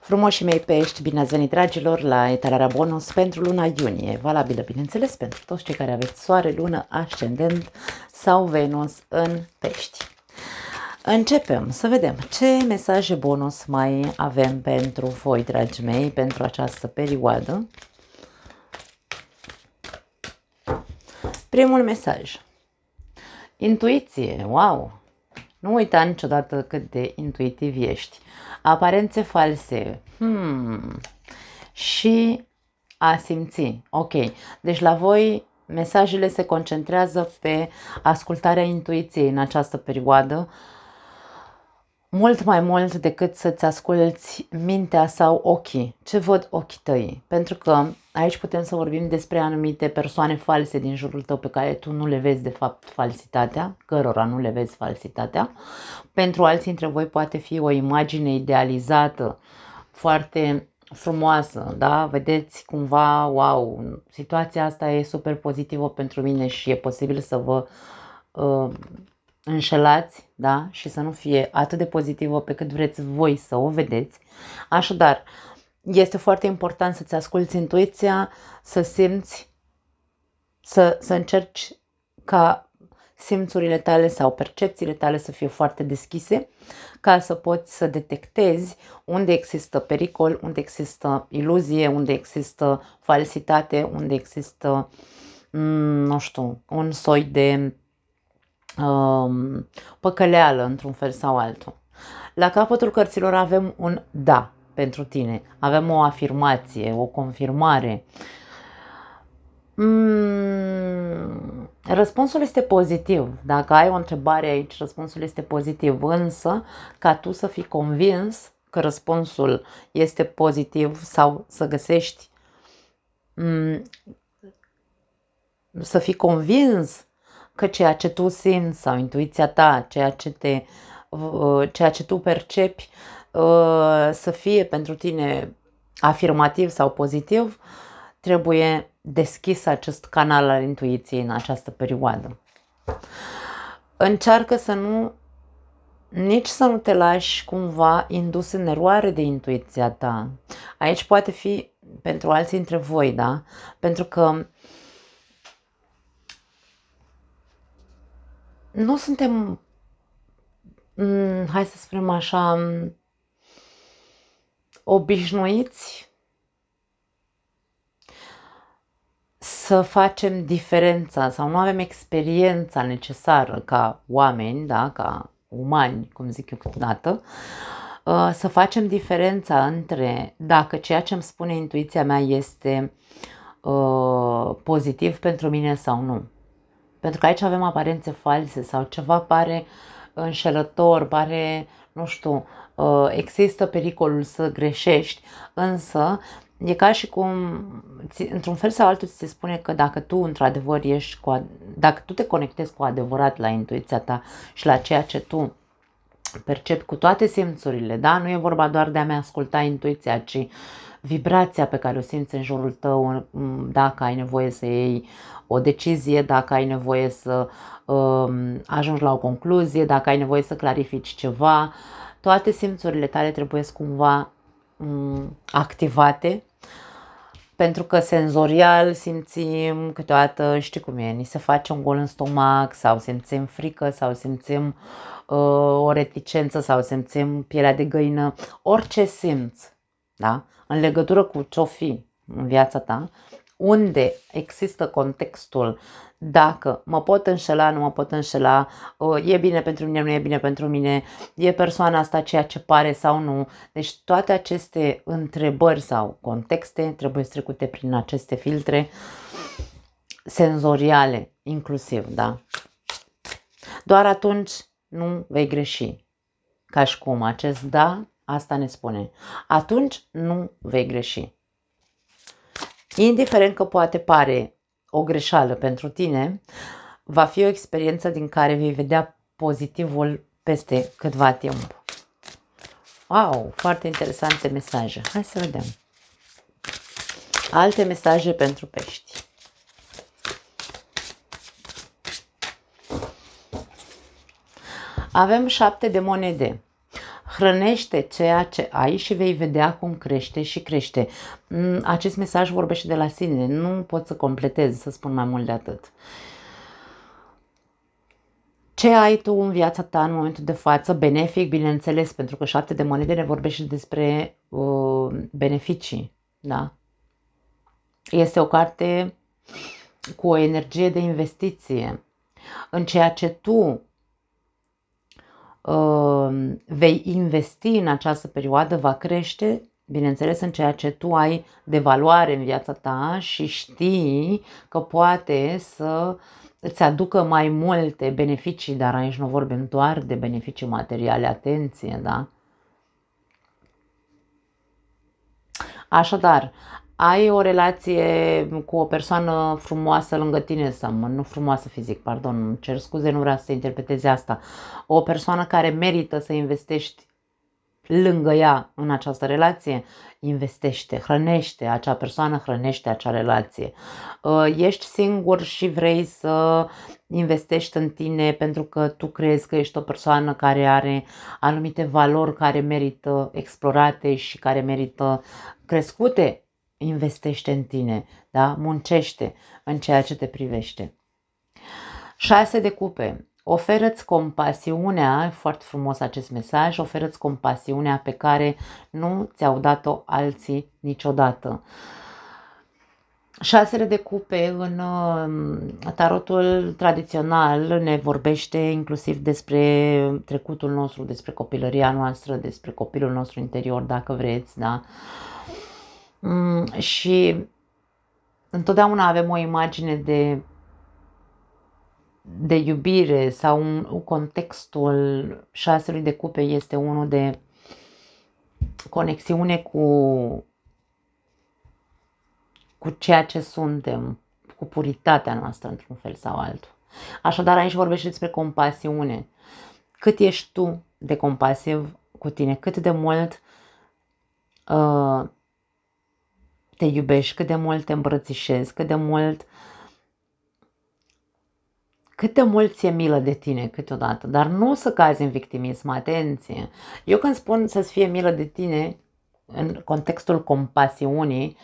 Frumoșii mei pești, bine ați venit, dragilor, la etalarea bonus pentru luna iunie, valabilă, bineînțeles, pentru toți cei care aveți soare, lună, ascendent sau Venus în pești. Începem să vedem ce mesaje bonus mai avem pentru voi, dragii mei, pentru această perioadă. Primul mesaj. Intuiție, wow! Nu uita niciodată cât de intuitiv ești. Aparențe false. Și a simți. Ok. Deci la voi mesajele se concentrează pe ascultarea intuiției în această perioadă, mult mai mult decât să-ți asculți mintea sau ochii. Ce văd ochii tăi? Pentru că aici putem să vorbim despre anumite persoane false din jurul tău pe care tu nu le vezi de fapt falsitatea, cărora nu le vezi falsitatea. Pentru alții dintre voi poate fi o imagine idealizată, foarte frumoasă, da? Vedeți cumva, wow, situația asta e super pozitivă pentru mine și e posibil să vă înșelați, da? Și să nu fie atât de pozitivă pe cât vreți voi să o vedeți. Așadar, este foarte important să-ți asculți intuiția, să simți, să încerci ca simțurile tale sau percepțiile tale să fie foarte deschise, ca să poți să detectezi unde există pericol, unde există iluzie, unde există falsitate, unde există, nu știu, un soi de păcăleală într-un fel sau altul. La capătul cărților avem un da pentru tine, avem o afirmație, o confirmare. Răspunsul este pozitiv. Dacă ai o întrebare aici, răspunsul este pozitiv, însă ca tu să fii convins că răspunsul este pozitiv sau să găsești, să fii convins că ceea ce tu simți sau intuiția ta, ceea ce tu percepi să fie pentru tine afirmativ sau pozitiv, trebuie deschis acest canal al intuiției în această perioadă. Încearcă nici să nu te lași cumva indus în eroare de intuiția ta. Aici poate fi pentru alții dintre voi, da? Pentru că nu suntem, hai să spunem așa, obișnuiți să facem diferența sau nu avem experiența necesară ca oameni, da, ca umani, cum zic eu câteodată, să facem diferența între dacă ceea ce îmi spune intuiția mea este pozitiv pentru mine sau nu. Pentru că aici avem aparențe false sau ceva pare înșelător, pare, nu știu, există pericolul să greșești, însă e ca și cum, într-un fel sau altul, ți se spune că dacă tu într-adevăr dacă tu te conectezi cu adevărat la intuiția ta și la ceea ce tu percepi cu toate simțurile, da? Nu e vorba doar de a-mi asculta intuiția, ci vibrația pe care o simți în jurul tău, dacă ai nevoie să iei o decizie, dacă ai nevoie să ajungi la o concluzie, dacă ai nevoie să clarifici ceva, toate simțurile tale trebuie cumva activate, pentru că senzorial simțim câteodată, știi cum e, ni se face un gol în stomac sau simțim frică sau simțim o reticență sau simțim pielea de găină, orice simț, da? În legătură cu ce-o fi în viața ta, unde există contextul, dacă mă pot înșela, nu mă pot înșela, e bine pentru mine, nu e bine pentru mine, e persoana asta ceea ce pare sau nu. Deci toate aceste întrebări sau contexte trebuie trecute prin aceste filtre senzoriale inclusiv, da? Doar atunci nu vei greși. Ca și cum acest da, asta ne spune. Atunci nu vei greși. Indiferent că poate pare o greșeală pentru tine, va fi o experiență din care vei vedea pozitivul peste câtva timp. Wow, foarte interesante mesaje. Hai să vedem. Alte mesaje pentru pești. Avem 7 de monede. Hrănește ceea ce ai și vei vedea cum crește și crește. Acest mesaj vorbește de la sine, nu pot să completez, să spun mai mult de atât. Ce ai tu în viața ta în momentul de față, benefic, bineînțeles, pentru că 7 de monede ne vorbește despre beneficii, da? Este o carte cu o energie de investiție în ceea ce tu vei investi în această perioadă, va crește, bineînțeles, în ceea ce tu ai de valoare în viața ta și știi că poate să îți aducă mai multe beneficii, dar aici nu vorbim doar de beneficii materiale, atenție, da? Așadar, ai o relație cu o persoană frumoasă lângă tine, sau nu frumoasă fizic, pardon, cer scuze, nu vreau să interpreteze asta, o persoană care merită să investești lângă ea în această relație, investește, hrănește acea persoană, hrănește acea relație. Ești singur și vrei să investești în tine pentru că tu crezi că ești o persoană care are anumite valori care merită explorate și care merită crescute, investește în tine, da? Muncește în ceea ce te privește. 6 de cupe. Oferă-ți compasiunea, foarte frumos acest mesaj, oferă-ți compasiunea pe care nu ți-au dat-o alții niciodată. 6 de cupe în tarotul tradițional ne vorbește inclusiv despre trecutul nostru, despre copilăria noastră, despre copilul nostru interior, dacă vreți, da? Și întotdeauna avem o imagine de iubire sau contextul 6 de cupe este unul de conexiune cu ceea ce suntem, cu puritatea noastră într-un fel sau altul. Așadar aici vorbește despre compasiune. Cât ești tu de compasiv cu tine, cât de mult te iubești, cât de mult te îmbrățișezi, cât de mult ți-e milă de tine câteodată, dar nu să cazi în victimism, atenție. Eu când spun să-ți fie milă de tine, în contextul compasiunii,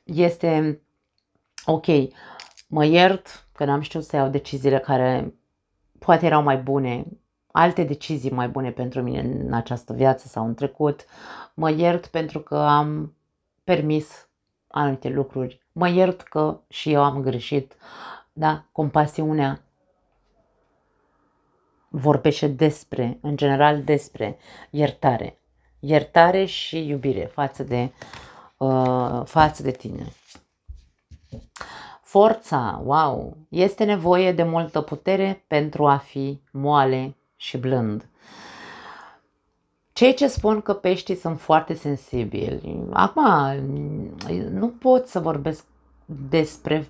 este ok, mă iert că n-am știut să iau deciziile care poate erau mai bune, alte decizii mai bune pentru mine în această viață sau în trecut, mă iert pentru că am permis anumite lucruri, mă iert că și eu am greșit, da, compasiunea vorbește despre, în general despre iertare. Iertare și iubire față de tine. Forța, wow, este nevoie de multă putere pentru a fi moale și blând. Cei ce spun că peștii sunt foarte sensibili, acum nu pot să vorbesc despre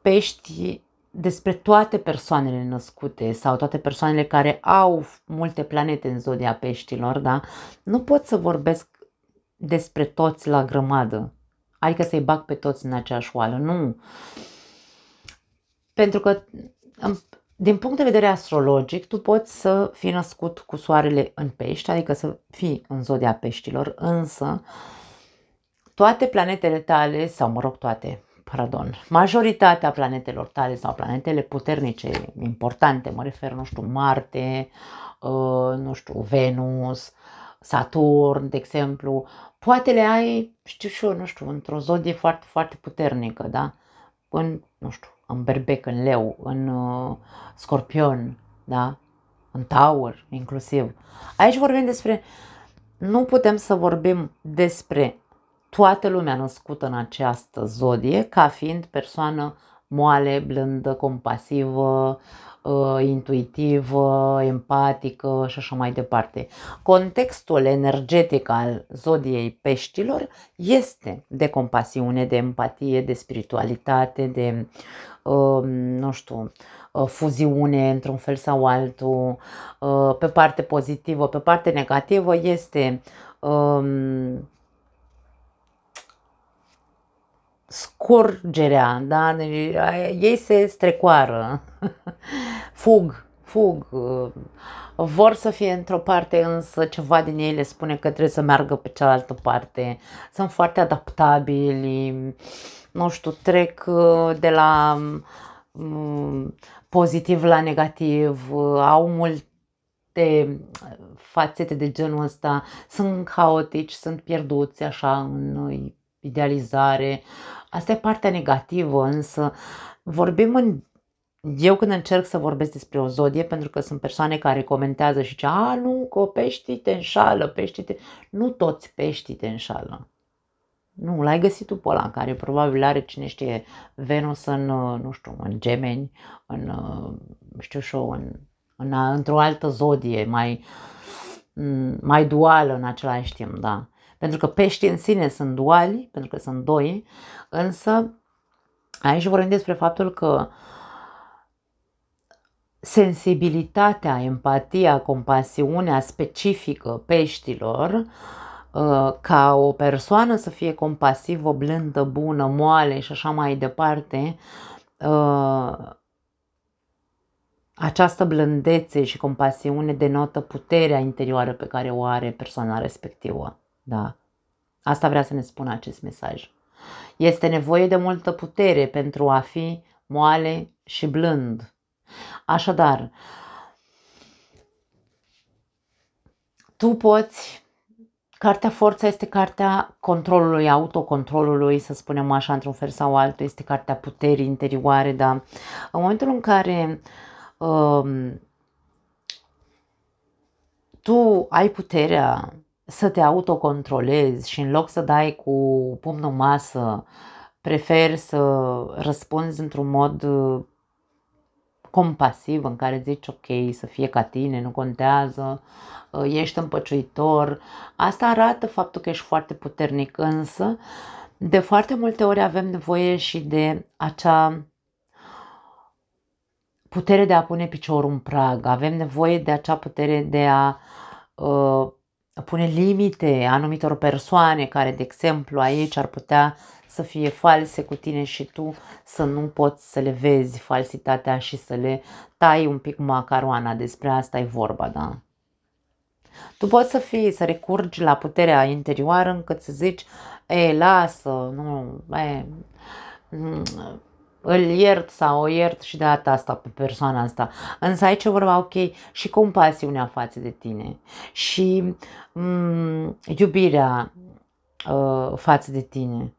pești, despre toate persoanele născute sau toate persoanele care au multe planete în zodia peștilor, da? Nu pot să vorbesc despre toți la grămadă, adică să-i bag pe toți în aceeași oală, nu. Pentru că, din punct de vedere astrologic, tu poți să fii născut cu soarele în pești, adică să fii în zodia peștilor, însă toate planetele tale, sau mă rog toate, majoritatea planetelor tale sau planetele puternice, importante, mă refer, nu știu, Marte, nu știu, Venus, Saturn, de exemplu, poate le ai, știu și eu, nu știu, într-o zodie foarte, foarte puternică, da? În, nu știu, în Berbec, în Leu, în Scorpion, da? În Taur, inclusiv. Aici vorbim despre, nu putem să vorbim despre toată lumea născută în această zodie ca fiind persoană moale, blândă, compasivă, intuitivă, empatică și așa mai departe. Contextul energetic al zodiei peștilor este de compasiune, de empatie, de spiritualitate, de, nu știu, fuziune într-un fel sau altul. Pe parte pozitivă, pe parte negativă este scurgerea, da? Ei se strecoară, fug, fug, vor să fie într-o parte, însă ceva din ei le spune că trebuie să meargă pe cealaltă parte, sunt foarte adaptabili, nu știu, trec de la pozitiv la negativ, au multe fațete de genul ăsta, sunt haotici, sunt pierduți așa în idealizare. Asta e partea negativă, însă vorbim eu când încerc să vorbesc despre o zodie, pentru că sunt persoane care comentează și zice, nu, că peștii te înșală, Nu toți peștii te înșală. Nu, l-ai găsit tu pe ăla care probabil are, cine știe, Venus în, nu știu, în Gemeni, în, știu și eu, într-o altă zodie, mai duală în același timp, da. Pentru că peștii în sine sunt duali, pentru că sunt doi, însă aici vorbim despre faptul că sensibilitatea, empatia, compasiunea specifică peștilor, ca o persoană să fie compasivă, blândă, bună, moale și așa mai departe, această blândețe și compasiune denotă puterea interioară pe care o are persoana respectivă. Da. Asta vrea să ne spună acest mesaj. Este nevoie de multă putere pentru a fi moale și blând. Așadar, tu poți, cartea forța este cartea controlului, autocontrolului, să spunem așa, într-un fel sau altul, este cartea puterii interioare, dar în momentul în care tu ai puterea să te autocontrolezi și în loc să dai cu pumnul în masă, preferi să răspunzi într-un mod compasiv în care zici ok, să fie ca tine, nu contează, ești împăciuitor. Asta arată faptul că ești foarte puternic, însă de foarte multe ori avem nevoie și de acea putere de a pune piciorul în prag, avem nevoie de acea putere de a pune limite anumitor persoane care, de exemplu, aici ar putea să fie false cu tine și tu să nu poți să le vezi falsitatea și să le tai un pic macaroana. Despre asta e vorba, da? Tu poți să recurgi la puterea interioară încât să zici, lasă, nu, îl iert sau o iert și de data asta pe persoana asta. Însă aici e vorba, ok, și compasiunea față de tine și iubirea față de tine.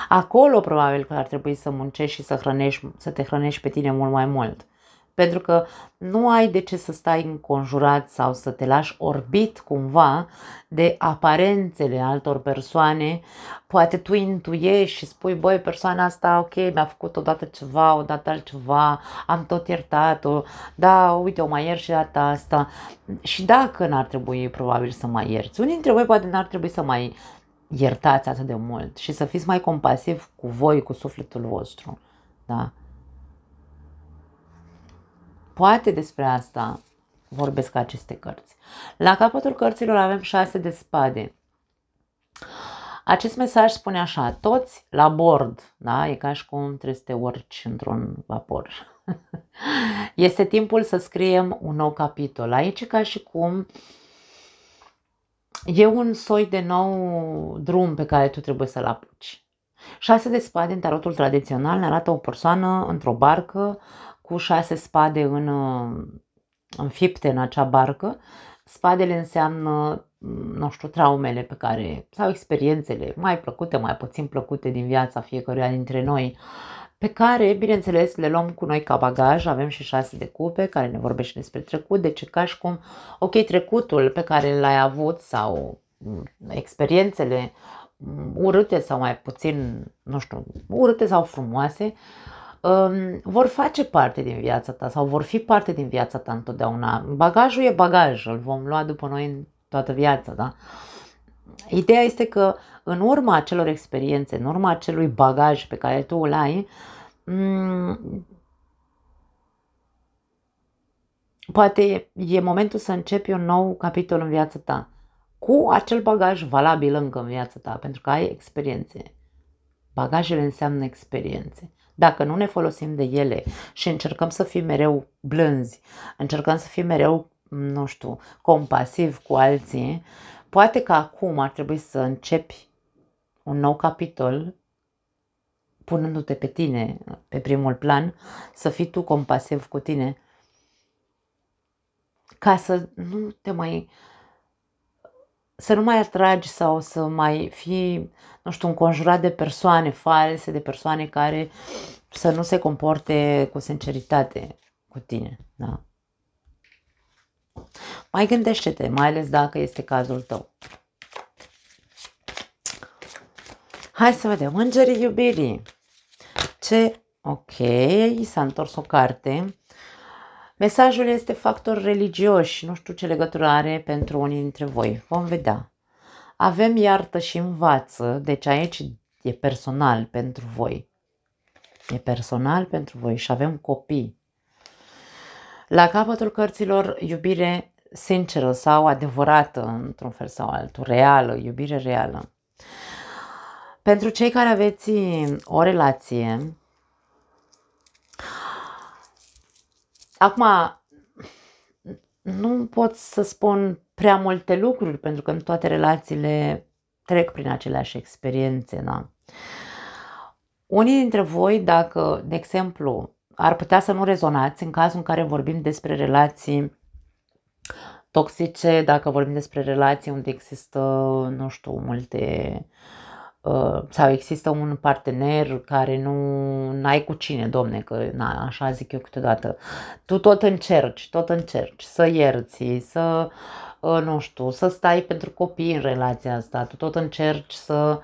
Acolo probabil că ar trebui să muncești și să te hrănești pe tine mult mai mult. Pentru că nu ai de ce să stai înconjurat sau să te lași orbit cumva de aparențele altor persoane. Poate tu intuiești și spui, băi, persoana asta, ok, mi-a făcut odată ceva, odată altceva, am tot iertat-o, da, uite, o mai iert și data asta. Și dacă n-ar trebui probabil să mai ierți, unii dintre voi poate n-ar trebui să mai iertați atât de mult și să fiți mai compasivi cu voi, cu sufletul vostru, da? Poate despre asta vorbesc aceste cărți. La capătul cărților avem 6 de spade. Acest mesaj spune așa, toți la bord, da? E ca și cum trebuie să te urci într-un vapor. Este timpul să scriem un nou capitol. Aici e ca și cum e un soi de nou drum pe care tu trebuie să-l apuci. 6 de spade în tarotul tradițional ne arată o persoană într-o barcă cu 6 spade înfipte în acea barcă. Spadele înseamnă, nu știu, traumele pe care, sau experiențele mai plăcute, mai puțin plăcute din viața fiecăruia dintre noi, pe care, bineînțeles, le luăm cu noi ca bagaj. Avem și 6 de cupe care ne vorbește despre trecut, deci ca și cum, ok, trecutul pe care l-ai avut sau experiențele urâte sau mai puțin, nu știu, urâte sau frumoase, vor face parte din viața ta sau vor fi parte din viața ta întotdeauna. Bagajul e bagaj, îl vom lua după noi în toată viața, da? Ideea este că în urma acelor experiențe, în urma acelui bagaj pe care tu îl ai, poate e momentul să începi un nou capitol în viața ta cu acel bagaj valabil încă în viața ta, pentru că ai experiențe Bagajele înseamnă experiențe. Dacă nu ne folosim de ele și încercăm să fim mereu blânzi, încercăm să fim mereu, nu știu, compasivi cu alții, poate că acum ar trebui să începi un nou capitol punându-te pe tine pe primul plan, să fii tu compasiv cu tine, ca să nu mai atragi sau să mai fii, nu știu, înconjurat de persoane false, de persoane care să nu se comporte cu sinceritate cu tine. Da? Mai gândește-te, mai ales dacă este cazul tău. Hai să vedem, Îngerii Iubirii. Ok, s-a întors o carte. Mesajul este factor religioși, nu știu ce legătură are pentru unii dintre voi. Vom vedea. Avem iartă și învață, deci aici e personal pentru voi. E personal pentru voi și avem copii. La capătul cărților, iubire sinceră sau adevărată, într-un fel sau altul, reală, iubire reală. Pentru cei care aveți o relație, acum nu pot să spun prea multe lucruri, pentru că în toate relațiile trec prin aceleași experiențe. Da? Unii dintre voi, dacă, de exemplu, ar putea să nu rezonați în cazul în care vorbim despre relații toxice, dacă vorbim despre relații unde există, nu știu, multe, sau există un partener care nu ai cu cine, domne, că na, așa zic eu câteodată, tu tot încerci să ierți, să, nu știu, să stai pentru copii în relația asta, tu tot încerci să,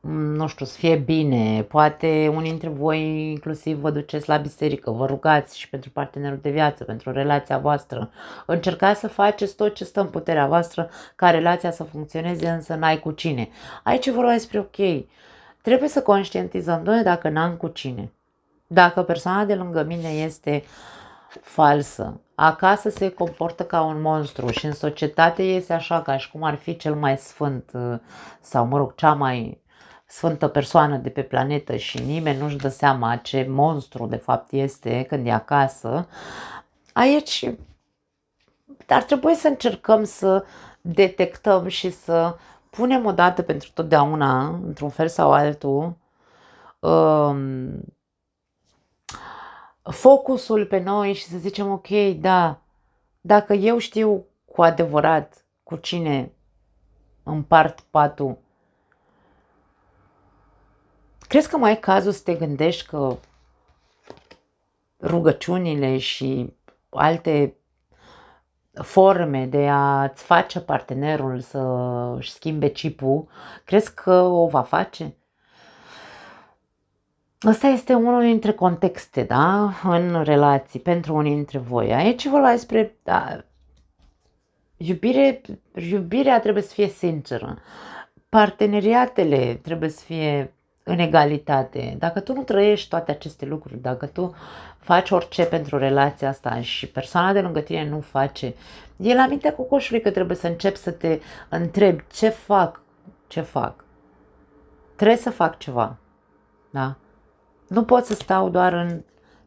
nu știu, să fie bine, poate unii dintre voi inclusiv vă duceți la biserică, vă rugați și pentru partenerul de viață, pentru relația voastră, încercați să faceți tot ce stă în puterea voastră ca relația să funcționeze, însă n-ai cu cine. Aici vorba despre ok, trebuie să conștientizăm, doamne, dacă n-am cu cine, dacă persoana de lângă mine este falsă, acasă se comportă ca un monstru și în societate este așa, ca și cum ar fi cel mai sfânt sau, mă rog, cea mai sfântă persoană de pe planetă și nimeni nu-și dă seama ce monstru de fapt este când e acasă, aici ar trebui să încercăm să detectăm și să punem odată pentru totdeauna, într-un fel sau altul, focusul pe noi și să zicem ok, da, dacă eu știu cu adevărat cu cine împart patul, crezi că mai e cazul să te gândești că rugăciunile și alte forme de a-ți face partenerul să-și schimbe chipul, crezi că o va face? Ăsta este unul dintre contexte, da, în relații, pentru unii dintre voi. Aici vorba despre iubirea trebuie să fie sinceră. Parteneriatele trebuie să fie în egalitate. Dacă tu nu trăiești toate aceste lucruri, dacă tu faci orice pentru relația asta și persoana de lângă tine nu face, e la mintea cocoșului că trebuie să începi să te întrebi ce fac. Trebuie să fac ceva. Da? Nu pot să stau doar în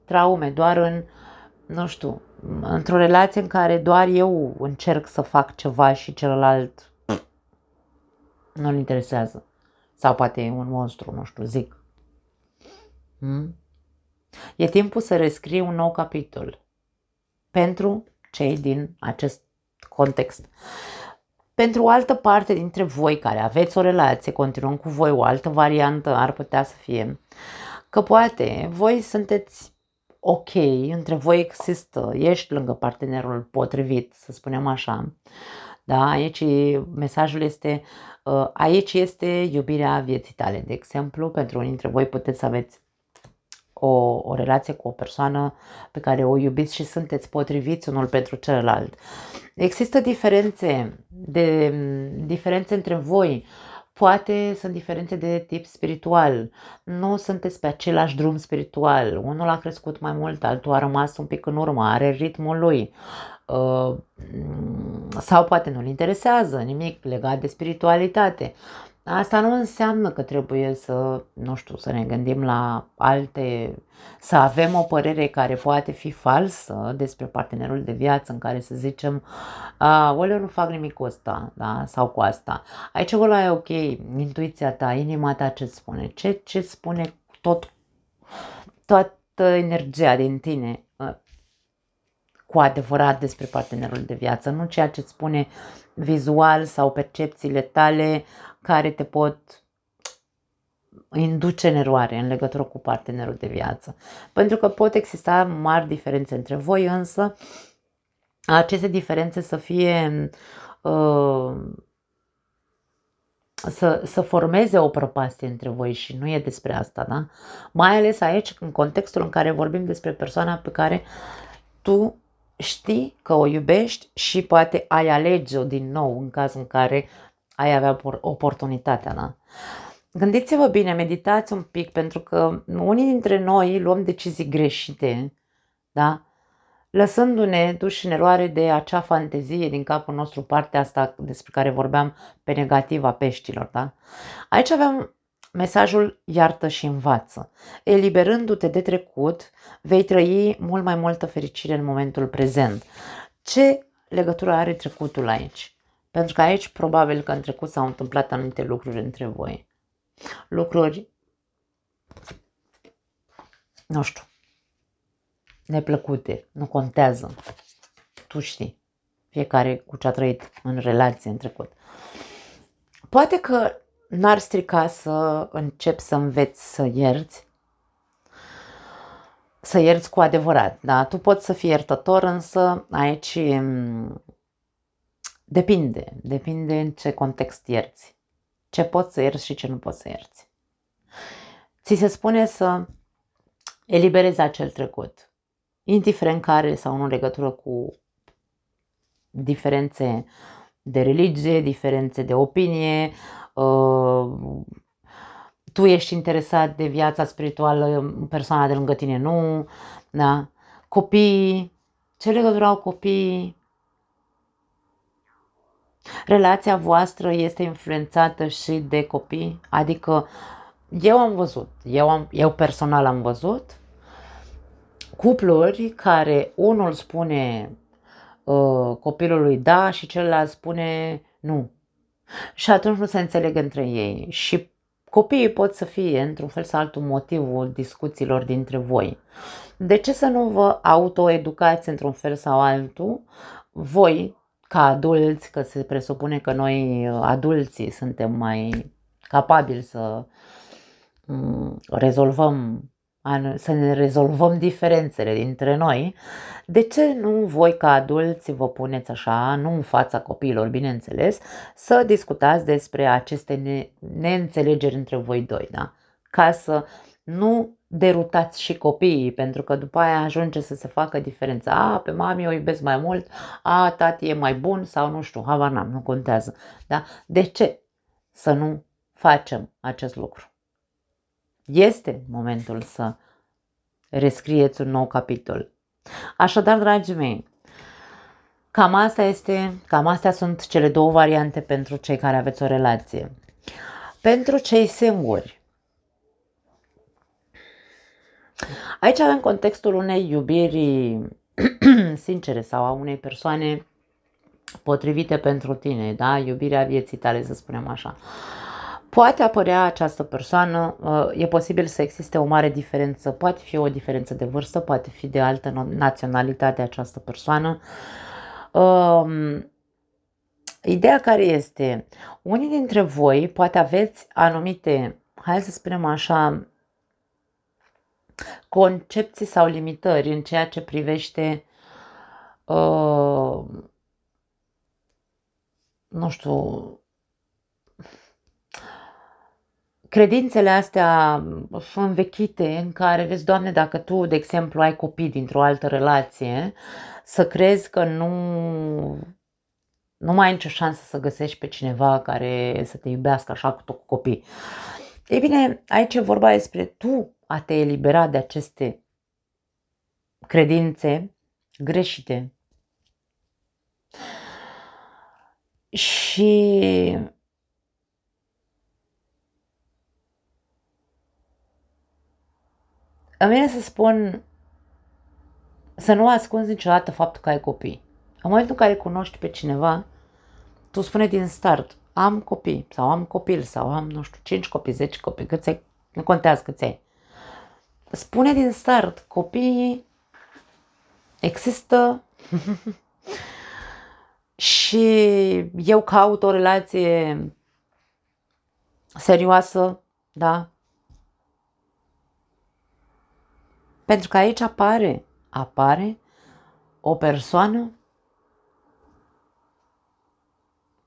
traume, doar în, nu știu, într-o relație în care doar eu încerc să fac ceva și celălalt nu-l interesează. Sau poate e un monstru, nu știu, zic. E timpul să rescrii un nou capitol pentru cei din acest context. Pentru o altă parte dintre voi care aveți o relație, continuăm cu voi, o altă variantă ar putea să fie că poate voi sunteți ok, între voi există, ești lângă partenerul potrivit, să spunem așa. Da, aici mesajul este, aici este iubirea vieții tale. De exemplu, pentru unii dintre voi puteți să aveți o relație cu o persoană pe care o iubiți și sunteți potriviți unul pentru celălalt. Există diferențe între voi. Poate sunt diferențe de tip spiritual. Nu sunteți pe același drum spiritual. Unul a crescut mai mult, altul a rămas un pic în urmă, are ritmul lui. Sau poate nu-l interesează nimic legat de spiritualitate. Asta nu înseamnă că trebuie să, nu știu, să ne gândim la alte, să avem o părere care poate fi falsă despre partenerul de viață, în care să zicem, oleu, nu fac nimic cu ăsta, da? Sau cu asta. Aici vorba e ok, intuiția ta, inima ta ce spune, ce spune toată energia din tine cu adevărat despre partenerul de viață, nu ceea ce îți spune vizual sau percepțiile tale care te pot induce în eroare în legătură cu partenerul de viață. Pentru că pot exista mari diferențe între voi, însă aceste diferențe să fie să formeze o prăpastie între voi și nu e despre asta, da? Mai ales aici, în contextul în care vorbim despre persoana pe care tu știi că o iubești și poate ai alege-o din nou în cazul în care ai avea oportunitatea, da? Gândiți-vă bine, meditați un pic, pentru că unii dintre noi luăm decizii greșite, da? Lăsându-ne duși în eroare de acea fantezie din capul nostru, partea asta despre care vorbeam pe negativ a peștilor, da? Aici avem mesajul iartă și învață. Eliberându-te de trecut, vei trăi mult mai multă fericire în momentul prezent. Ce legătură are trecutul aici? Pentru că aici probabil că în trecut s-au întâmplat anumite lucruri între voi. Lucruri, nu știu, neplăcute, nu contează. Tu știi, fiecare cu ce a trăit în relație în trecut. Poate că n-ar strica să începi să înveți să ierți cu adevărat. Da? Tu poți să fii iertător, însă aici depinde în ce context ierți. Ce poți să ierți și ce nu poți să ierți. Ți se spune să eliberezi acel trecut, indiferent care sau nu legătură cu diferențe de religie, diferențe de opinie, tu ești interesat de viața spirituală, persoana de lângă tine nu, da? Copiii, ce legătură au copiii? Relația voastră este influențată și de copii? Adică eu am văzut, eu personal am văzut cupluri care unul spune copilului da și celălalt spune nu. Și atunci nu se înțeleg între ei. Și copiii pot să fie, într-un fel sau altul, motivul discuțiilor dintre voi. De ce să nu vă autoeducați într-un fel sau altul, voi, ca adulți, că se presupune că noi, adulții, suntem mai capabili să ne rezolvăm diferențele dintre noi, de ce nu voi ca adulți vă puneți așa, nu în fața copiilor, bineînțeles, să discutați despre aceste neînțelegeri între voi doi, da? Ca să nu derutați și copiii, pentru că după aia ajunge să se facă diferența. Pe mami o iubesc mai mult, tati e mai bun sau nu știu, habar n-am, nu contează, da? De ce să nu facem acest lucru? Este momentul să rescrieți un nou capitol. Așadar, dragii mei, cam astea sunt cele două variante pentru cei care aveți o relație. Pentru cei singuri, aici avem contextul unei iubiri sincere sau a unei persoane potrivite pentru tine, da? Iubirea vieții tale, să spunem așa. Poate apărea această persoană, e posibil să existe o mare diferență, poate fi o diferență de vârstă, poate fi de altă naționalitate această persoană. Ideea care este, unii dintre voi poate aveți anumite, hai să spunem așa, concepții sau limitări în ceea ce privește, nu știu, credințele astea învechite în care, vezi, Doamne, dacă tu, de exemplu, ai copii dintr-o altă relație, să crezi că nu mai ai nicio șansă să găsești pe cineva care să te iubească așa cu copii. Ei bine, aici e vorba despre tu a te elibera de aceste credințe greșite. Și Îmi vine să spun să nu ascunzi niciodată faptul că ai copii. În momentul în care cunoști pe cineva, tu spune din start, am copii, sau am copil, sau am, nu știu, 5 copii, 10 copii, câți ai, nu contează câți ai. Spune din start, copiii există și eu caut o relație serioasă, da? Pentru că aici apare o persoană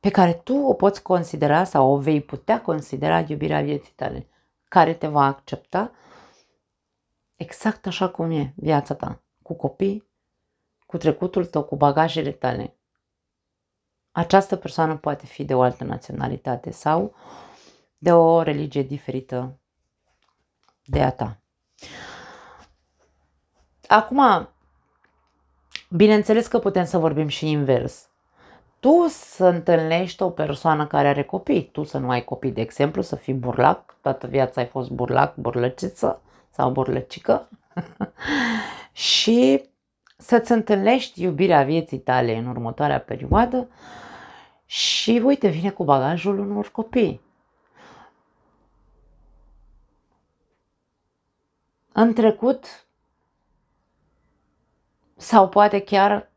pe care tu o poți considera sau o vei putea considera iubirea vieții tale, care te va accepta exact așa cum e viața ta, cu copii, cu trecutul tău, cu bagajele tale. Această persoană poate fi de o altă naționalitate sau de o religie diferită de a ta. Acum, bineînțeles că putem să vorbim și invers. Tu să întâlnești o persoană care are copii, tu să nu ai copii, de exemplu, să fii burlac, toată viața ai fost burlac, burlăciță sau burlăcică și să-ți întâlnești iubirea vieții tale în următoarea perioadă și uite, vine cu bagajul unor copii. În trecut sau poate chiar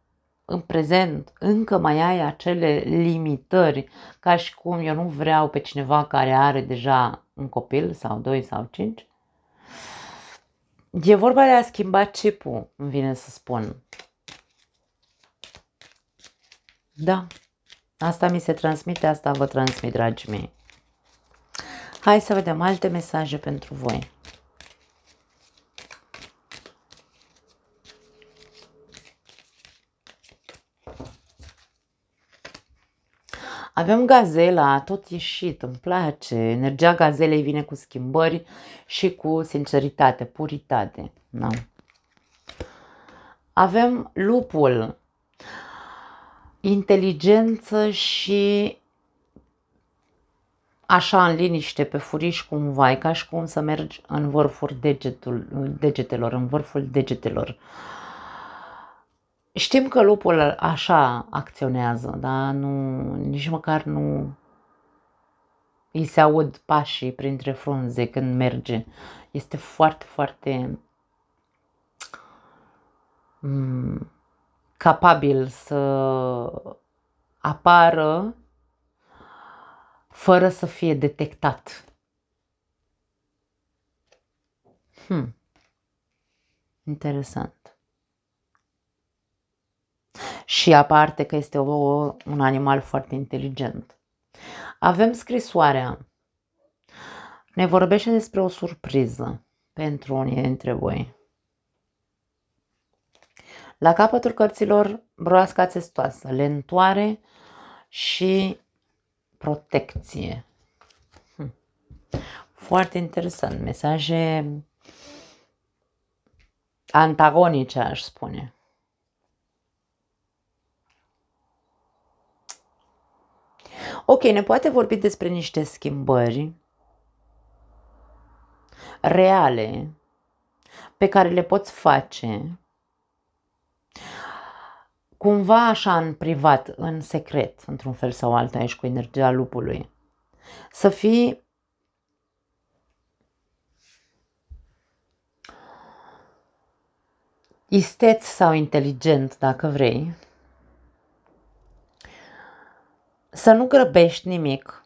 în prezent încă mai ai acele limitări, ca și cum eu nu vreau pe cineva care are deja un copil sau 2 sau 5. E vorba de a schimba chipul, îmi vine să spun. Da, asta mi se transmite, asta vă transmit, dragii mei. Hai să vedem alte mesaje pentru voi. Avem gazela, tot ieșit, îmi place. Energia gazelei vine cu schimbări și cu sinceritate, puritate. Da. Avem lupul, inteligență și așa în liniște, pe furiș cumva, e ca și cum să mergi în vârful degetelor, în vârful degetelor. Știm că lupul așa acționează, da? Nu, nici măcar nu îi se aud pașii printre frunze când merge. Este foarte, foarte capabil să apară fără să fie detectat. Interesant. Și aparte că este un animal foarte inteligent. Avem scrisoarea. Ne vorbește despre o surpriză pentru unii dintre voi. La capătul cărților, broasca țestoasă, lentoare și protecție. Foarte interesant. Mesaje antagonice, aș spune. Ok, ne poate vorbi despre niște schimbări reale pe care le poți face cumva așa în privat, în secret, într-un fel sau altul, aici cu energia lupului. Să fii isteț sau inteligent, dacă vrei, să nu grăbești nimic,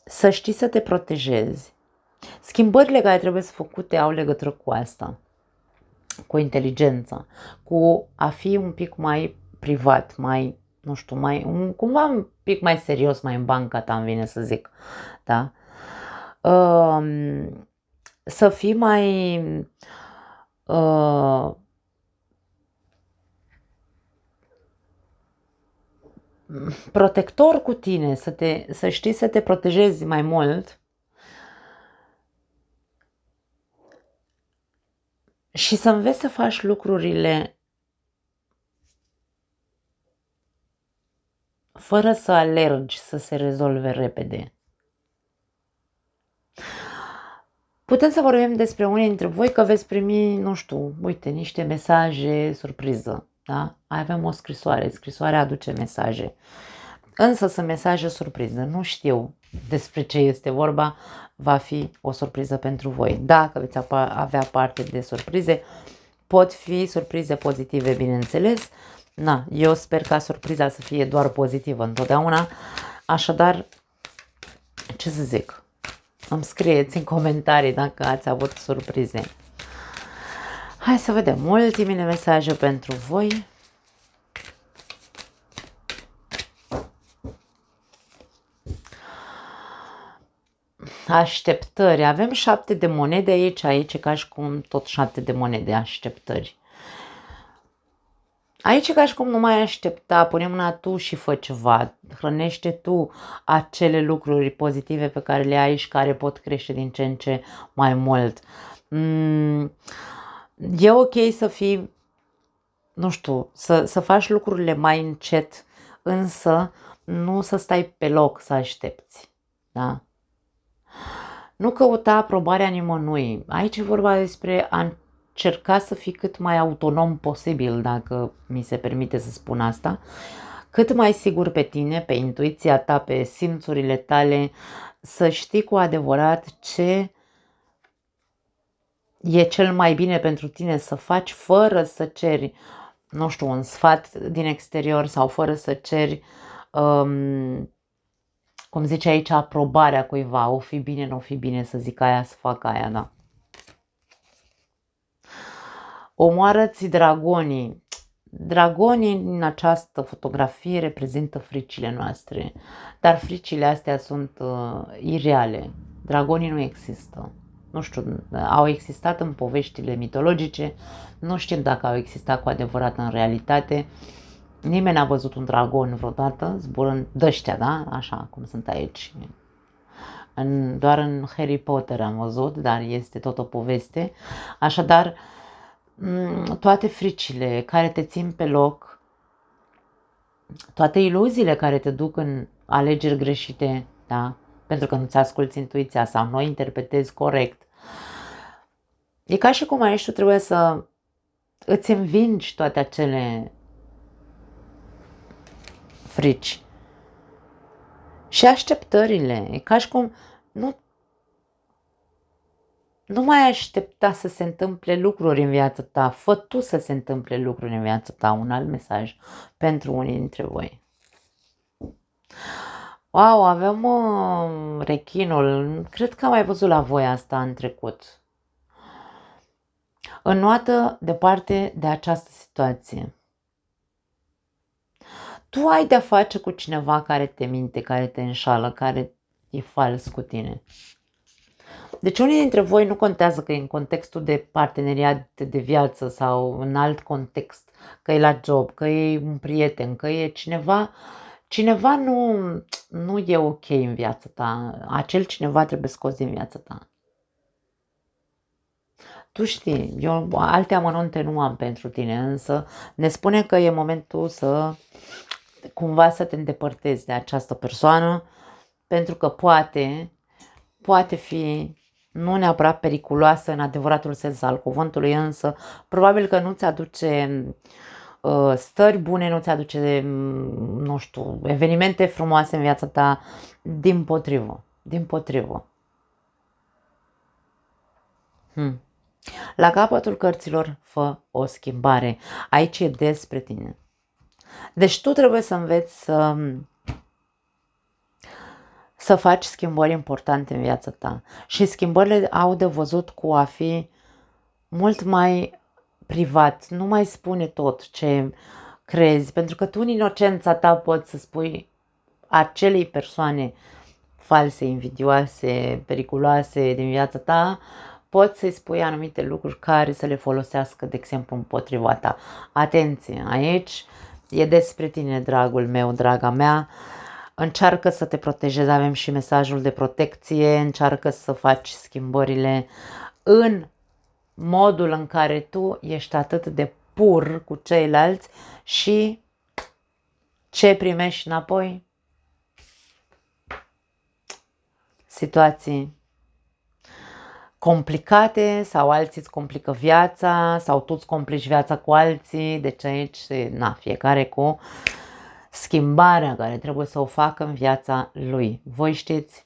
să știi să te protejezi. Schimbările care trebuie să făcute au legătură cu asta, cu inteligența, cu a fi un pic mai privat, mai, nu știu, cumva un pic mai serios, mai în banca ta, îmi vine să zic, da? Să fii mai protector cu tine, să știi să te protejezi mai mult și să înveți să faci lucrurile fără să alergi să se rezolve repede. Putem să vorbim despre unii dintre voi că veți primi, nu știu, uite, niște mesaje surpriză, da? Avem o scrisoare, scrisoarea aduce mesaje. Însă sunt mesaje surpriză, nu știu despre ce este vorba, va fi o surpriză pentru voi. Dacă veți avea parte de surprize, pot fi surprize pozitive, bineînțeles. Na, eu sper ca surpriza să fie doar pozitivă întotdeauna, așadar, ce să zic, îmi scrieți în comentarii dacă ați avut surprize. Hai să vedem ultimele mesaje pentru voi. Așteptări. Avem 7 de monede aici e ca și cum tot 7 de monede, așteptări. Aici e ca și cum nu mai aștepta, pune mâna tu și fă ceva, hrănește tu acele lucruri pozitive pe care le ai și care pot crește din ce în ce mai mult. E ok să fii, nu știu, să faci lucrurile mai încet, însă nu să stai pe loc să aștepți, da? Nu căuta aprobarea nimănui. Aici e vorba despre a încerca să fii cât mai autonom posibil, dacă mi se permite să spun asta, cât mai sigur pe tine, pe intuiția ta, pe simțurile tale, să știi cu adevărat ce e cel mai bine pentru tine să faci fără să ceri, nu știu, un sfat din exterior sau fără să ceri, cum zice aici, aprobarea cuiva, o fi bine, nu o fi bine să zic aia, să fac aia, da. Omoară-ți dragonii. Dragonii în această fotografie reprezintă fricile noastre, dar fricile astea sunt ireale. Dragonii nu există. Nu știu, au existat în poveștile mitologice, nu știm dacă au existat cu adevărat în realitate. Nimeni n-a văzut un dragon vreodată zburând dăștea, da? Așa cum sunt aici. Doar în Harry Potter am văzut, dar este tot o poveste. Așadar, toate fricile care te țin pe loc, toate iluziile care te duc în alegeri greșite, da? Pentru că nu-ți asculți intuiția sau nu o interpretezi corect. E ca și cum aici tu trebuie să îți învingi toate acele frici. Și așteptările, e ca și cum nu mai aștepta să se întâmple lucruri în viața ta, fă tu să se întâmple lucruri în viața ta, un alt mesaj pentru unii dintre voi. Wow, avem rechinul, cred că am mai văzut la voi asta în trecut. Înnoată departe de această situație. Tu ai de-a face cu cineva care te minte, care te înșală, care e fals cu tine. Deci unii dintre voi, nu contează că e în contextul de parteneriat de viață sau în alt context, că e la job, că e un prieten, că e cineva nu e ok în viața ta. Acel cineva trebuie scos din viața ta. Tu știi, eu alte amănunte nu am pentru tine, însă ne spune că e momentul să cumva să te îndepărtezi de această persoană, pentru că poate fi nu neapărat periculoasă în adevăratul sens al cuvântului, însă probabil că nu-ți aduce stări bune, nu-ți aduce, nu știu, evenimente frumoase în viața ta, din potrivă. La capătul cărților, fă o schimbare. Aici e despre tine. Deci tu trebuie să înveți să faci schimbări importante în viața ta. Și schimbările au de văzut cu a fi mult mai privat. Nu mai spune tot ce crezi, pentru că tu în inocența ta poți să spui acelei persoane false, invidioase, periculoase din viața ta, poți să-i spui anumite lucruri care să le folosească, de exemplu, împotriva ta. Atenție, aici e despre tine, dragul meu, draga mea. Încearcă să te protejezi, avem și mesajul de protecție, încearcă să faci schimbările în modul în care tu ești atât de pur cu ceilalți și ce primești înapoi? complicate sau alții îți complică viața sau tu îți complici viața cu alții. Deci aici, na, fiecare cu schimbarea care trebuie să o facă în viața lui. Voi știți,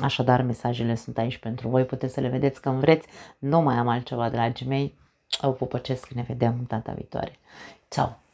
așadar mesajele sunt aici pentru voi, puteți să le vedeți când vreți. Nu mai am altceva, dragii mei. Vă pupăcesc, ne vedem data viitoare. Ciao!